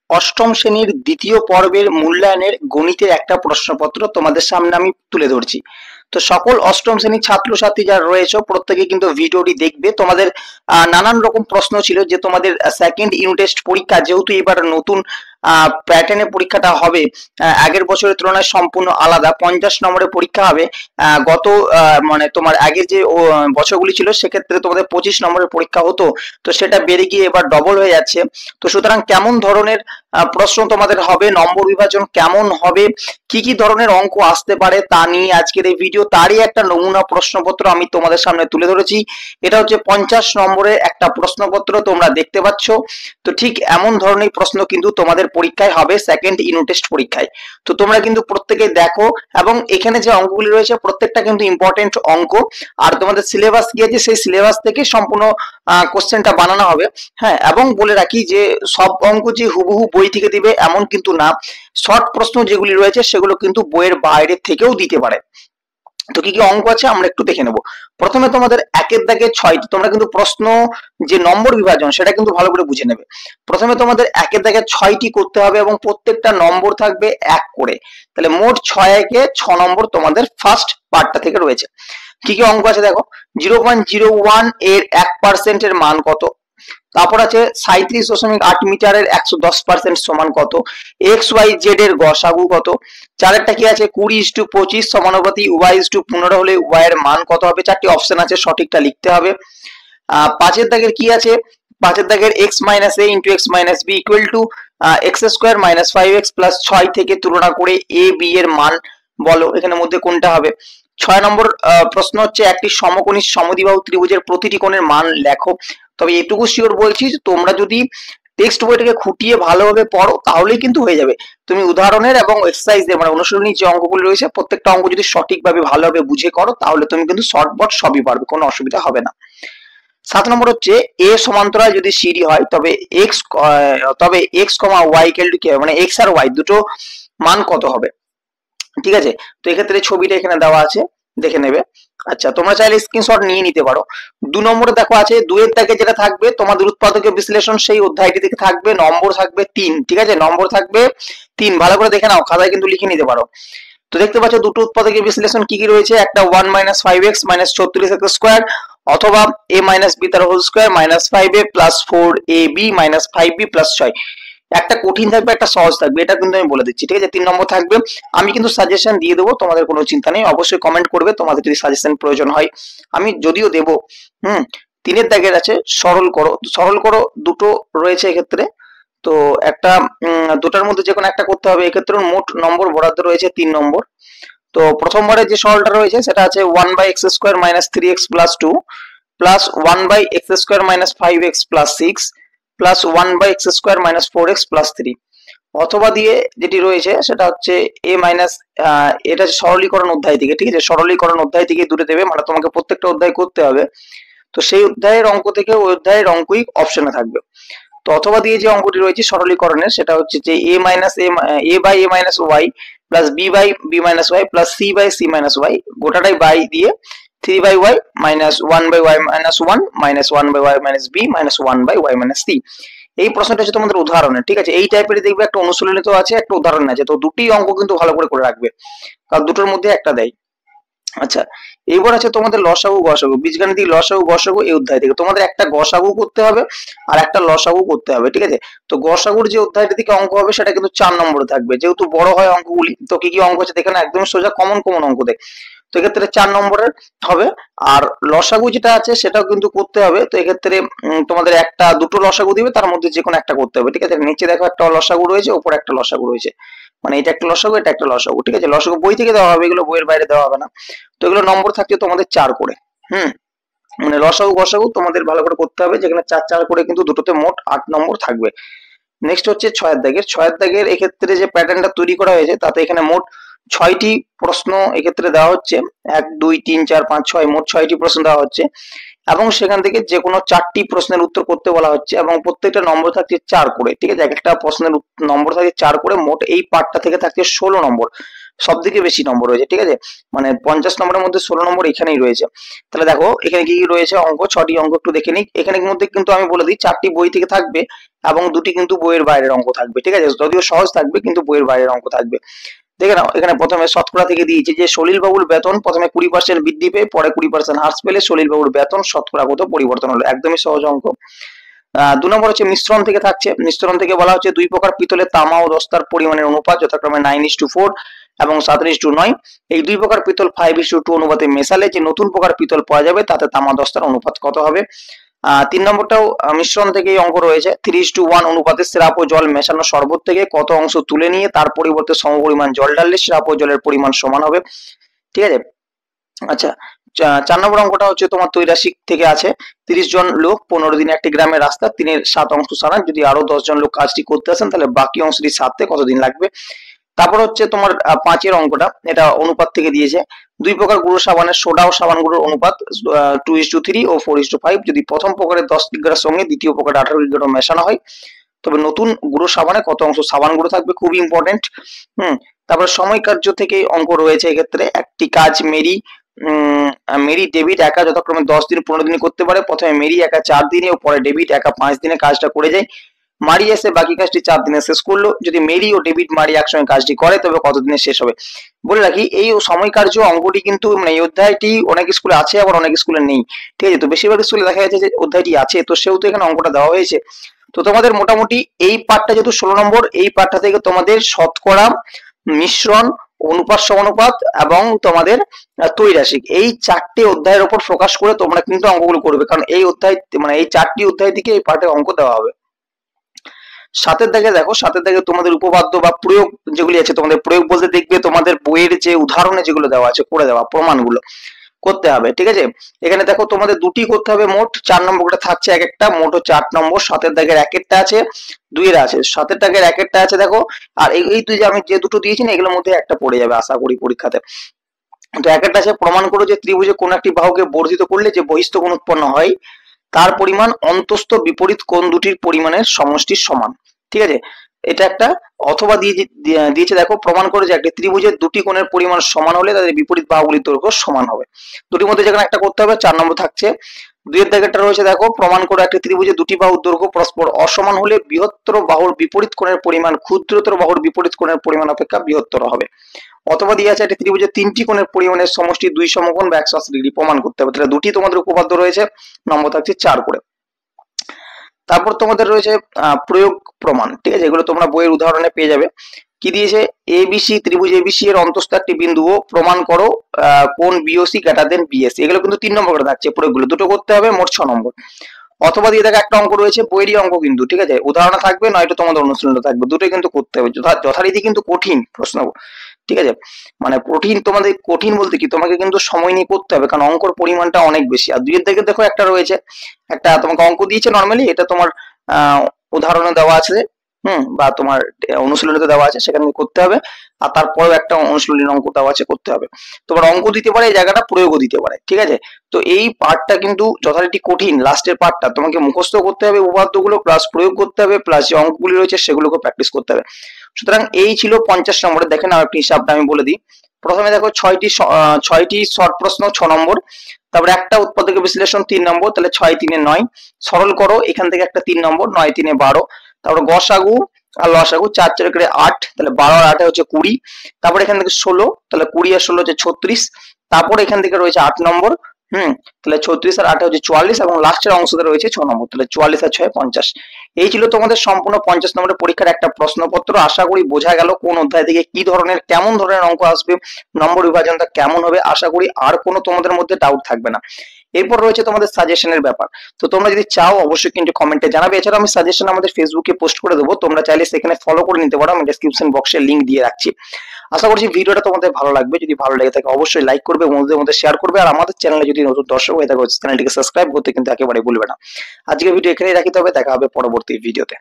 অষ্টম শ্রেণীর দ্বিতীয় পর্বের মূল্যায়নের গণিতের একটা প্রশ্নপত্র তোমাদের সামনে আমি তুলে ধরছি। তো সকল অষ্টম শ্রেণীর ছাত্রছাত্রী যারা রয়েছে প্রত্যেকে কিন্তু ভিডিওটি দেখবে। তোমাদের নানান রকম প্রশ্ন ছিল যে তোমাদের সেকেন্ড ইউনিট টেস্ট পরীক্ষা যেহেতু এবার নতুন প্যাটার্নে পরীক্ষাটা হবে, আগের বছরের তুলনায় সম্পূর্ণ আলাদা 50 নম্বরের পরীক্ষা হবে। গত মানে তোমার আগের যে বছরগুলি ছিল সেক্ষেত্রে তোমাদের 25 নম্বরের পরীক্ষা হতো, তো সেটা বেড়ে গিয়ে এবার ডবল হয়ে যাচ্ছে। তো সুতরাং কেমন ধরনের প্রশ্ন তোমাদের হবে, নম্বর বিভাজন কেমন হবে, কি কি ধরনের অঙ্ক আসতে পারে তা নিয়ে আজকের এই ভিডিও। তারই একটা নমুনা প্রশ্নপত্র আমি তোমাদের সামনে তুলে ধরেছি। এটা হচ্ছে 50 নম্বরের একটা প্রশ্নপত্র, তোমরা দেখতে পাচ্ছ। তো ঠিক এমন ধরনের প্রশ্ন কিন্তু তোমাদের পরীক্ষায় হবে সেকেন্ড ইউনিট টেস্ট পরীক্ষায়। তো তোমরা কিন্তু প্রত্যেকে দেখো, এবং এখানে যে অঙ্কগুলি রয়েছে প্রত্যেকটা কিন্তু ইম্পর্টেন্ট অঙ্ক। আর তোমাদের সিলেবাস কি আছে সেই সিলেবাস থেকে সম্পূর্ণ কোশ্চেনটা বানানো হবে। হ্যাঁ, এবং বলে রাখি যে সব অঙ্ক যে হুবহু বই থেকে দিবে এমন কিন্তু না, শর্ট প্রশ্ন যেগুলি রয়েছে সেগুলো কিন্তু বইয়ের বাইরে থেকেও দিতে পারে। তো কি কি অঙ্ক আছে আমরা একটু দেখে নেব। প্রথমে তোমাদের একের দাগে 6টি, তোমরা কিন্তু প্রশ্ন যে নম্বর বিভাজন সেটা কিন্তু ভালো করে বুঝে নেবে। প্রথমে তোমাদের একের দাগে 6টি করতে হবে এবং প্রত্যেকটা নম্বর থাকবে 1 করে। তাহলে মোট 6 একে 6 নম্বর তোমাদের ফার্স্ট পার্টটা থেকে রয়েছে। কি কি অঙ্ক আছে দেখো। 0.01 এর 1% এর মান কত? তারপর আছে 37.8 মিটারের 110% সমান কত? এক্স ওয়াই জেড এর গসাগু কত? চারেরটা কি আছে 20:25 সমানুপাতি y:15 হলে y এর মান কত হবে? 4টি অপশন আছে, সঠিকটা লিখতে হবে। পাঁচের দাগের কি আছে? পাঁচের দাগের x minus a into x minus b equal to x square minus 5x plus 6 থেকে তুলনা করে a b এর মান বলো, এখানে মধ্যে কোনটা হবে? 6 নম্বর প্রশ্ন হচ্ছে একটি সমকোণী সমদ্বিবাহু ত্রিভুজের প্রতিটি কোণের মান লেখো। তবে এটুকু শিওর বলছি যে তোমরা যদি টেক্সট বইটাকে খুঁটিয়ে ভালোভাবে পড়ো তাহলেই কিন্তু হয়ে যাবে। তুমি উদাহরণের এবং এক্সারসাইজের মানে অনুশীলনী যে অঙ্কগুলো রয়েছে প্রত্যেকটা অঙ্ক যদি সঠিকভাবে ভালোভাবে বুঝে করো তাহলে তুমি কিন্তু শর্টবট সবই পারবে, কোনো অসুবিধা হবে না। 7 নম্বর হচ্ছে এ সমান্তরাল যদি সিডি হয় তবে x comma y equal to কি হবে, মানে এক্স আর ওয়াই দুটো মান কত হবে? ঠিক আছে, তো এক্ষেত্রে ছবিটা এখানে দেওয়া আছে, দেখে নেবে। আচ্ছা, তোমরা চাইলে স্ক্রিনশট নিয়ে নিতে পারো। 2 নম্বরে দেখো আছে 2 এর দাগে যেটা থাকবে তোমাদের উৎপাদকের বিশ্লেষণ সেই অধ্যায়টি থেকে থাকবে, নম্বর থাকবে 3। ঠিক আছে, নম্বর থাকবে 3, ভালো করে দেখে নাও, খাতায় কিন্তু লিখে নিতে পারো। তো দেখতে পাচ্ছ দুটো উৎপাদকের বিশ্লেষণ কি কি রয়েছে, একটা 1 - 5x - 36x স্কয়ার অথবা a - b তার whole square -5a + 4ab - 5b + 6। একটা কঠিন থাকবে একটা সহজ থাকবে, এটা কিন্তু আমি বলে দিচ্ছি। ঠিক আছে, 3 নম্বর থাকবে। আমি কিন্তু সাজেশন দিয়ে দেবো, তোমাদের কোনো চিন্তা নেই, অবশ্যই কমেন্ট করবে তোমাদের যদি সাজেশন প্রয়োজন হয়, আমি যদিও দেবো। 3 এর দাগের আছে সরল করো। সরল করো দুটো রয়েছে এক্ষেত্রে, তো একটা দুটার মধ্যে যে কোনো একটা করতে হবে। এক্ষেত্রে মোট নম্বর বরাদ্দ রয়েছে 3 নম্বর। তো প্রথমবারে যে সরলটা রয়েছে সেটা আছে 1/x² - 3x + 2 plus 1/x² - 5x + 6 plus 1/x² - 4x + 3, অথবা দিয়ে যেটি রয়েছে সেটা হচ্ছে a মাইনাস, এটা সরলীকরণ অধ্যায় থেকে। ঠিক আছে, সরলীকরণ অধ্যায় থেকে দূরে দেবে, মানে তোমাকে প্রত্যেকটা অধ্যায় করতে হবে। তো সেই অধ্যায়ের অঙ্ক থেকে ওই অধ্যায়ের অঙ্কই অপশনে থাকবে। তো অথবা দিয়ে যে অঙ্কটি রয়েছে সরলীকরণের সেটা হচ্ছে যে a/y plus b/b - y plus c/c - y গোটাটাই বাই দিয়ে 3/y minus 1/y minus 1 minus 1/y minus b minus 1/y minus c। এই প্রশ্নটা হচ্ছে তোমাদের উদাহরণের। ঠিক আছে, এই টাইপের দেখবে একটা অনুশীলনী তো আছে, একটা উদাহরণ আছে, তো দুটি অঙ্ক কিন্তু ভালো করে রাখবে কারণ দুটোর মধ্যে একটা দেয়। আচ্ছা, এবার আছে তোমাদের লসাগু গসাগু, বীজগাণিতিক লসাগু গসাগু এই অধ্যায় থেকে তোমাদের একটা গসাগু করতে হবে আর একটা লসাগু করতে হবে। ঠিক আছে, তো গসাগুর যে অধ্যায়টা থেকে অঙ্ক হবে সেটা কিন্তু 4 নম্বরে থাকবে, যেহেতু বড় হয় অঙ্কগুলি। তো কি কি অঙ্ক আছে দেখেন, একদম সোজা কমন অঙ্ক দেখ। তো এক্ষেত্রে 4 নম্বরের হবে। আর লসাগু যেটা আছে সেটাও কিন্তু করতে হবে। তো এক্ষেত্রে তোমাদের একটা দুটো লসাগু দিবে, তার মধ্যে যে কোনো একটা করতে হবে। ঠিক আছে, নিচে দেখো একটা লসাগু রয়েছে, উপরে একটা লসাগু রয়েছে, মানে এটা একটা লসাগু এটা একটা লসাগু। ঠিক আছে, লসাগু বই থেকে দেওয়া হবে, এগুলো বইয়ের বাইরে দেওয়া হবে না। তো এগুলো নম্বর থাকছে তোমাদের 4 করে। মানে লসাগু গসাগু তোমাদের ভালো করে করতে হবে, যেখানে 4 করে কিন্তু দুটোতে মোট 8 নম্বর থাকবে। নেক্সট হচ্ছে 6 দাগের। 6 দাগের এক্ষেত্রে যে প্যাটার্নটা তৈরি করা হয়েছে তাতে এখানে মোট 6টি প্রশ্ন এক্ষেত্রে দেওয়া হচ্ছে। 1 2 3 4 5 6 মোট 6টি প্রশ্ন দেওয়া হচ্ছে। এবং সেখান থেকে যে কোনো 4টি প্রশ্নের উত্তর করতে বলা হচ্ছে এবং প্রত্যেকটা নম্বর থাকছে 4 করে, ঠিক আছে। এক একটা প্রশ্নের নম্বর থাকছে 4 করে, মোট এই পার্টটা থেকে থাকছে 16 নম্বর, সব থেকে বেশি নম্বর রয়েছে, ঠিক আছে। মানে 50 নম্বরের মধ্যে 16 নম্বর এখানেই রয়েছে। তাহলে দেখো এখানে কি কি রয়েছে অঙ্ক, 6টি অঙ্ক একটু দেখে নিই। এখানে মধ্যে কিন্তু আমি বলে দিই 4টি বই থেকে থাকবে এবং 2টি কিন্তু বইয়ের বাইরের অঙ্ক থাকবে, ঠিক আছে। যদিও সহজ থাকবে কিন্তু বইয়ের বাইরের অঙ্ক থাকবে। দেখে নাও এখানে প্রথমে শতকরা থেকে দিয়েছে যে সলিল বাবুর বেতন প্রথমে 20% বৃদ্ধি পেয়ে পরে 20% হ্রাস পেলে সলিল বাবুর বেতন শতকরা কত পরিবর্তন হলো, একদমই সহজ অঙ্ক। 2 নম্বর হচ্ছে মিশ্রণ থেকে থাকছে। মিশ্রণ থেকে বলা হচ্ছে 2 প্রকার পিতলের তামা ও দস্তার পরিমাণের অনুপাত যথাক্রমে 9:4 এবং 7:9। এই 2 প্রকার পিতল 5:2 অনুপাতে মেশালে যে নতুন প্রকার পিতল পাওয়া যাবে তাতে তামা দস্তার অনুপাত কত হবে। 3 নম্বরটাও মিশ্রণ থেকে এই অঙ্ক রয়েছে। 3:1 অনুপাতে সিরাপ ও জল মেশানো শরবত থেকে কত অংশ তুলে নিয়ে তার পরিবর্তে সমপরিমাণ জল ঢাললে সিরাপ ও জলের পরিমাণ সমান হবে, ঠিক আছে। আচ্ছা, 4 নম্বর অঙ্কটা হচ্ছে তোমার তৈরাসিক থেকে আছে। 30 জন লোক 15 দিনে একটি গ্রামের রাস্তা 3-এর 7 অংশ সারান, যদি আরো 10 জন লোক কাজটি করতে আসেন তাহলে বাকি অংশটি সারতে কতদিন লাগবে। তারপর হচ্ছে তোমার 5-এর অঙ্কটা, এটা অনুপাত থেকে দিয়েছে। 2 প্রকার গুঁড়ো সাবানের সোডা ও সাবান গুঁড়োর অনুপাত 2:3 ও 4:5। যদি প্রথম প্রকারের 10 কিগ্রার সঙ্গে দ্বিতীয় প্রকারের 18 কিগ্রা মেশানো হয় তবে নতুন গুঁড়ো সাবানে কত অংশ সাবান গুঁড়ো থাকবে, খুবই ইম্পর্টেন্ট। তারপর সময় কার্য থেকে অঙ্ক রয়েছে এক্ষেত্রে। একটি কাজ মেরি ডেভিড একা যথাক্রমে 10 দিন 15 দিনে করতে পারে। প্রথমে মেরি একা 4 দিনে ও পরে ডেভিড একা 5 দিনে কাজটা করে যায়। মারি এসে বাকি কাজটি 4 দিনে শেষ করলো। যদি মেরি ও ডেভিড মারি একসঙ্গে কাজটি করে তবে কত দিনে শেষ হবে। বলে রাখি এই সময় কার্য অঙ্কটি কিন্তু মানে এই অধ্যায়টি অনেক স্কুলে আছে আবার অনেক স্কুলে নেই, ঠিক আছে। তো বেশিরভাগ স্কুলে দেখা যাচ্ছে যে অধ্যায়টি আছে, তো সেহেতু এখানে অঙ্কটা দেওয়া হয়েছে। তো তোমাদের মোটামুটি এই পার্টটা যেহেতু 16 নম্বর, এই পার্টটা থেকে তোমাদের শতকরা, মিশ্রণ, অনুপাত সমানুপাত এবং তোমাদের তৈরাসিক এই 4টে অধ্যায়ের উপর ফোকাস করে তোমরা কিন্তু অঙ্কগুলো করবে, কারণ এই অধ্যায় মানে এই 4টি অধ্যায় থেকে এই পার্টে অঙ্ক দেওয়া হবে। 7-এর দাগে দেখো, 7-এর দাগে তোমাদের উপপাদ্য বা প্রয়োগ যেগুলি আছে, তোমাদের প্রয়োগ বলতে দেখবে তোমাদের বইয়ের যে উদাহরণে যেগুলো দেওয়া আছে করে দেওয়া প্রমাণগুলো করতে হবে, ঠিক আছে। এখানে দেখো তোমাদের 2টি করতে হবে, মোট 4 নম্বরটা থাকছে এক একটা, মোট 8 নম্বর। 7-এর দাগের 1-এরটা আছে, 2-এর আছে। 7-এর দাগের 1-এরটা আছে দেখো, আর এই দুই যে আমি যে দুটো দিয়েছি না এগুলোর মধ্যে একটা পড়ে যাবে আশা করি পরীক্ষাতে। তো 1-এরটা আছে প্রমাণ করো যে ত্রিভুজে কোন একটি বাহুকে বর্ধিত করলে যে বহিস্থ কোণ উৎপন্ন হয় তার পরিমাণ অন্তস্থ বিপরীত কোণ দুটির পরিমাণের সমষ্টির সমান, ঠিক আছে। এটা একটা অথবা দিয়েছে দেখো প্রমাণ করে যে একটি ত্রিভুজের দুটি কোণের পরিমাণ সমান হলে তাদের বিপরীত বাহুগুলির দৈর্ঘ্য সমান হবে। দুটির মধ্যে যেখানে একটা করতে হবে, 4 নম্বর থাকছে। 2-এর দাগেরটা রয়েছে দেখো প্রমাণ করে একটি ত্রিভুজের দুটি বাহুর দৈর্ঘ্য পরস্পর অসমান হলে বৃহত্তর বাহুর বিপরীত কোণের পরিমাণ ক্ষুদ্রতর বাহুর বিপরীত কোণের পরিমাণ অপেক্ষা বৃহত্তর হবে। অথবা দিয়ে আছে একটি ত্রিভুজের 3টি কোণের পরিমাণের সমষ্টি 2 সমকোণ বা 180 ডিগ্রি প্রমাণ করতে হবে। তাহলে দুটি তোমাদের উপপাদ্য রয়েছে, নম্বর থাকছে 4 করে। তারপর তোমাদের রয়েছে প্রয়োগ প্রমাণ, ঠিক আছে। এগুলো তোমরা বইয়ের উদাহরণে পেয়ে যাবে। কি দিয়েছে, এবিসি ত্রিভুজ এবিসি এর অন্তস্থ একটি বিন্দু প্রমাণ করো কোণ বিওসি গ্রেটার দেন বিএসি। এগুলো কিন্তু 3 নম্বর করে থাকছে প্রয়োগগুলো, দুটো করতে হবে, মোট 6 নম্বর। অথবা দিয়ে দেখো একটা অঙ্ক রয়েছে বইয়েরই অঙ্ক কিন্তু, ঠিক আছে। উদাহরণ থাকবে নয়তো তোমাদের অনুশীলন থাকবে, দুটোই কিন্তু করতে হবে। যথারীতি কিন্তু কঠিন প্রশ্ন, ঠিক আছে। মানে কঠিন, তোমাদের কঠিন বলতে কি তোমাকে কিন্তু সময় নিয়ে করতে হবে, কারণ অঙ্কর পরিমাণটা অনেক বেশি। আর 2-এর দিকে দেখো একটা রয়েছে, একটা তোমাকে অঙ্ক দিয়েছে নরমালি, এটা তোমার উদাহরণে দেওয়া আছে, বা তোমার অনুশীলনীতে দেওয়া আছে, সেখানে করতে হবে। আর তারপরেও একটা অনুশীলনী অঙ্ক দেওয়া আছে, করতে হবে। তোমার অঙ্ক দিতে পারে এই জায়গাটা, প্রয়োগও দিতে পারে, ঠিক আছে। তো এই পার্টটা কিন্তু যথারীতি কঠিন, লাস্টের পার্টটা তোমাকে মুখস্থ করতে হবে উপপাদ্যগুলো, প্লাস প্রয়োগ করতে হবে, প্লাস যে অঙ্কগুলি রয়েছে সেগুলোকে প্র্যাকটিস করতে হবে। সুতরাং এই ছিল 50 নম্বরে। দেখেন আর একটি হিসাবটা আমি বলে দিই। প্রথমে দেখো 6টি শর্ট প্রশ্ন 6 নম্বর, তারপরে একটা উৎপাদক বিশ্লেষণ 3 নম্বর, তাহলে 6-3 9। সরল করো, এখান থেকে একটা 3 নম্বর, 9-3 12। তারপরে গসাগু আর লসাগু 4-4 করে 8, তাহলে 12 আর 8 হচ্ছে 20। তারপরে এখান থেকে 16, তাহলে 20 আর 16 হচ্ছে 36। তারপরে এখান থেকে রয়েছে 8 নম্বর, তাহলে 36 আর 8 হচ্ছে 44 এবং লাস্টের অংশতে রয়েছে 6 নম্বর, তাহলে 44 আর 6 50। এই ছিল তোমাদের সম্পূর্ণ 50 নম্বরের পরীক্ষার একটা প্রশ্নপত্র। আশা করি বোঝা গেল কোন অধ্যায় থেকে কি ধরনের কেমন ধরনের অঙ্ক আসবে, নম্বর বিভাজনটা কেমন হবে। আশা করি আর কোনো তোমাদের মধ্যে ডাউট থাকবে না। এরপর রয়েছে তোমাদের সাজেশনের ব্যাপার। তো তোমরা যদি চাও অবশ্যই কিন্তু কমেন্টে জানাবে। এছাড়া আমি সাজেশন আমাদের ফেসবুকে পোস্ট করে দেবো, তোমরা চাইলে সেখানে ফলো করে নিতে পারো, আমি ডেসক্রিপশন বক্সে লিংক দিয়ে রাখছি। আশা করছি ভিডিওটা তোমাদের ভালো লাগবে। যদি ভালো লেগে থাকে অবশ্যই লাইক করবে, বন্ধুদের মধ্যে শেয়ার করবে, আর আমাদের চ্যানেলে যদি নতুন দর্শক হয়ে থাকে চ্যানেলটিকে সাবস্ক্রাইব করতে কিন্তু একেবারে ভুলবে না। আজকের ভিডিও এখানেই রাখি, তবে দেখা হবে পরবর্তী ভিডিওতে।